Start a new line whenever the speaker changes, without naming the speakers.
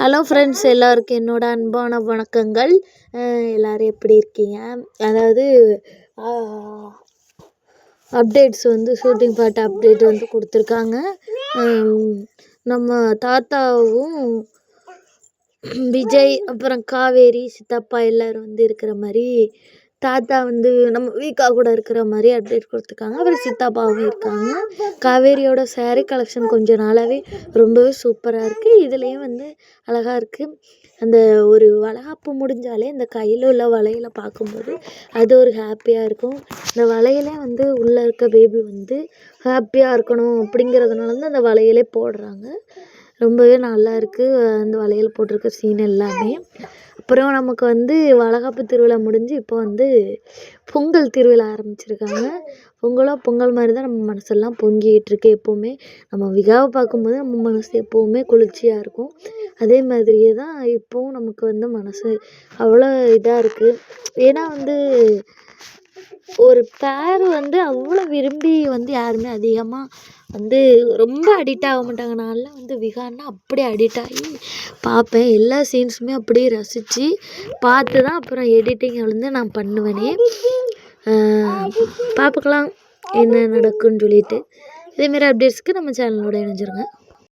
Hello friends, எல்லாருக்கும் என்னோட அன்பான வணக்கங்கள். எல்லோரும் எப்படி இருக்கீங்க? அதாவது அப்டேட்ஸ் வந்து ஷூட்டிங் பார்ட் அப்டேட் வந்து கொடுத்துருக்காங்க. நம்ம தாத்தாவும் விஜய் அப்புறம் காவேரி சித்தப்பா எல்லோரும் வந்து இருக்கிற மாதிரி, தாத்தா வந்து நம்ம வீக்கா கூட இருக்கிற மாதிரி அப்டேட் கொடுத்துருக்காங்க. அப்புறம் சித்தப்பாவும் இருக்காங்க. காவேரியோட சேரீ கலெக்ஷன் கொஞ்சம் நாளாகவே ரொம்பவே சூப்பராக இருக்குது. இதுலேயும் வந்து அழகாக இருக்குது. அந்த ஒரு வளைகாப்பு முடிஞ்சாலே அந்த கையில் உள்ள வளையலை பார்க்கும்போது அது ஒரு ஹாப்பியாக இருக்கும். இந்த வளையலே வந்து உள்ளே இருக்க பேபி வந்து ஹாப்பியாக இருக்கணும் அப்படிங்கிறதுனால தான் அந்த வளையலே போடுறாங்க. ரொம்பவே நல்லா இருக்குது அந்த வளையல் போட்டிருக்க சீன் எல்லாமே. அப்புறம் நமக்கு வந்து வளைகாப்பு திருவிழா முடிஞ்சு இப்போ வந்து பொங்கல் திருவிழா ஆரம்பிச்சிருக்காங்க. பொங்கல் மாதிரி தான் நம்ம மனசெல்லாம் பொங்கிக்கிட்டு இருக்கு. எப்போவுமே நம்ம விழாவை பார்க்கும்போது நம்ம மனசு எப்போவுமே குளிர்ச்சியாக இருக்கும். அதே மாதிரியே தான் இப்போவும் நமக்கு வந்து மனசு அவ்வளோ இதாக இருக்குது. ஏன்னா வந்து ஒரு பேர் வந்து அவ்வளோ விரும்பி வந்து யாருமே அதிகமாக வந்து ரொம்ப அடிக்ட் ஆக மாட்டாங்க. நான்லாம் வந்து விகான்னா அப்படியே அடிக்ட் ஆகி பார்ப்பேன். எல்லா சீன்ஸுமே அப்படியே ரசித்து பார்த்து தான் அப்புறம் எடிட்டிங் வந்து நான் பண்ணுவேனே. பார்க்கலாம் என்ன நடக்குன்னு சொல்லிட்டு. இதேமாரி அப்டேட்ஸ்க்கு நம்ம சேனலோட இணைஞ்சிருங்க.